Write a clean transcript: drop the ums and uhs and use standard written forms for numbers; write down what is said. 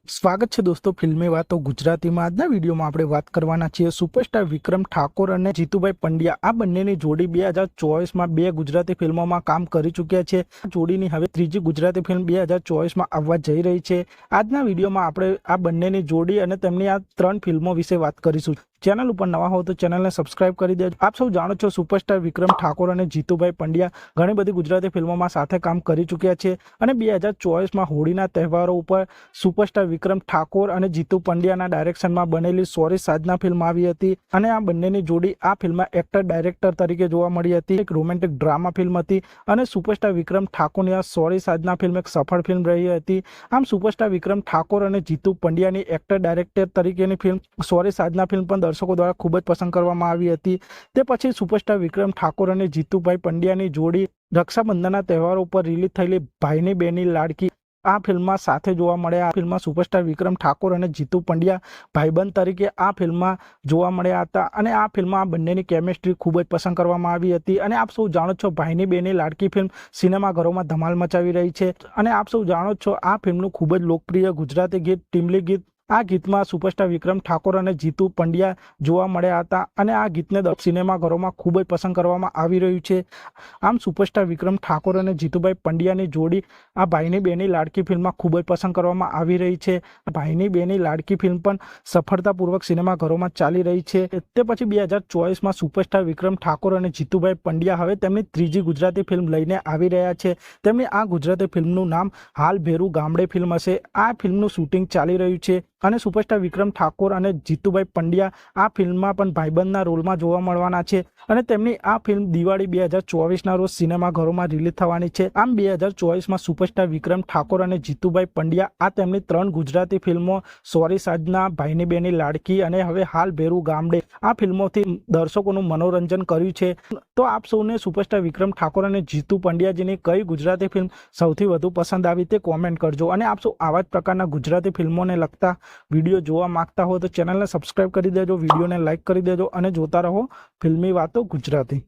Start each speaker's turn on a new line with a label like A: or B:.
A: સ્વાગત છે દોસ્તો ફિલ્મી વાતો ગુજરાતીમાં। આજના વિડીયોમાં આપણે વાત કરવાના છીએ સુપરસ્ટાર વિક્રમ ઠાકોર અને જીતુભાઈ પંડ્યા આ બંનેની જોડી 2024માં બે ગુજરાતી ફિલ્મોમાં કામ કરી ચૂક્યા છે। જોડીની હવે ત્રીજી ગુજરાતી ફિલ્મ 2024માં આવવા જઈ રહી છે। આજના વિડીયોમાં આપણે આ બંનેની જોડી અને તેમની આ ત્રણ ફિલ્મો વિશે વાત કરીશું। ચેનલ ઉપર નવા હો તો ચેનલને સબસ્ક્રાઇબ કરી દેજો। આપ સૌ જાણો છો સુપરસ્ટાર વિક્રમ ઠાકોર અને જીતુભાઈ પંડ્યા ઘણી બધી ગુજરાતી ફિલ્મોમાં સાથે કામ કરી ચૂક્યા છે અને 2024માં હોળીના તહેવારો ઉપર સુપરસ્ટાર વિક્રમ ઠાકોર અને જીતુ પંડ્યાના ડાયરેક્શનમાં બનેલી સોરી સાજના ફિલ્મ આવી હતી અને આ બંનેની જોડી આ ફિલ્મમાં એક્ટર ડાયરેક્ટર તરીકે જોવા મળી હતી। એક રોમેન્ટિક ડ્રામા ફિલ્મ હતી અને સુપરસ્ટાર વિક્રમ ઠાકોરની આ સોરી સાજના ફિલ્મ એક સફળ ફિલ્મ રહી હતી। આમ સુપરસ્ટાર વિક્રમ ઠાકોર અને જીતુ પંડ્યાની એક્ટર ડાયરેક્ટર તરીકેની ફિલ્મ સોરી સાજના ફિલ્મ પણ દર્શકો દ્વારા ખૂબ જ પસંદ કરવામાં આવી હતી। તે પછી સુપરસ્ટાર વિક્રમ ઠાકોર અને જીતુભાઈ પંડ્યાની જોડી રક્ષાબંધનના તહેવારો ઉપર રિલીઝ થયેલી ભાઈની બેની લાડકી આ ફિલ્મમાં સાથે જોવા મળ્યા। આ ફિલ્મમાં સુપરસ્ટાર વિક્રમ ઠાકોર અને જીતુ પંડ્યા ભાઈબંધ તરીકે આ ફિલ્મમાં જોવા મળ્યા હતા અને આ ફિલ્મમાં આ બંનેની કેમિસ્ટ્રી ખૂબ જ પસંદ કરવામાં આવી હતી। અને આપ સૌ જાણો છો ભાઈની બેની લાડકી ફિલ્મ સિનેમાઘરોમાં ધમાલ મચાવી રહી છે અને આપ સૌ જાણો છો આ ફિલ્મનું ખૂબ જ લોકપ્રિય ગુજરાતી ગીત ટીમલી ગીત આ ગીતમાં સુપરસ્ટાર વિક્રમ ઠાકોર અને જીતુ પંડ્યા જોવા મળ્યા હતા અને આ ગીતને સિનેમાઘરોમાં ખૂબ જ પસંદ કરવામાં આવી રહ્યું છે। આમ સુપરસ્ટાર વિક્રમ ઠાકોર અને જીતુભાઈ પંડ્યાની જોડી આ ભાઈની બેની લાડકી ફિલ્મમાં ખૂબ જ પસંદ કરવામાં આવી રહી છે। ભાઈની બેની લાડકી ફિલ્મ પણ સફળતાપૂર્વક સિનેમાઘરોમાં ચાલી રહી છે। તે પછી 2024માં સુપરસ્ટાર વિક્રમ ઠાકોર અને જીતુભાઈ પંડ્યા હવે તેમની ત્રીજી ગુજરાતી ફિલ્મ લઈને આવી રહ્યા છે। તેમની આ ગુજરાતી ફિલ્મનું નામ હાલ ભેરું ગામડે ફિલ્મ હશે। આ ફિલ્મનું શૂટિંગ ચાલી રહ્યું છે અને સુપરસ્ટાર વિક્રમ ઠાકોર અને જીતુભાઈ પંડ્યા આ ફિલ્મમાં પણ ભાઈબંધના રોલમાં જોવા મળવાના છે અને તેમની આ ફિલ્મ દિવાળી 2024ના રોજ સિનેમાઘરોમાં રિલીઝ થવાની છે। આમ 2024માં સુપરસ્ટાર વિક્રમ ઠાકોર અને જીતુભાઈ પંડ્યા આ તેમની ત્રણ ગુજરાતી ફિલ્મો સોરી સાજના, ભાઈની બેની લાડકી અને હવે હાલ ભેરું ગામડે આ ફિલ્મોથી દર્શકોનું મનોરંજન કર્યું છે। તો આપ સૌને સુપરસ્ટાર વિક્રમ ઠાકોર અને જીતુ પંડ્યાજીની કઈ ગુજરાતી ફિલ્મ સૌથી વધુ પસંદ આવી તે કોમેન્ટ કરજો અને આપ સૌ આવા જ પ્રકારના ગુજરાતી ફિલ્મોને લગતા વિડીયો જોવા માંગતા હો તો ચેનલને સબસ્ક્રાઇબ કરી દેજો, વિડીયોને લાઇક કરી દેજો અને જોતા રહો ફિલ્મી વાતો ગુજરાતી।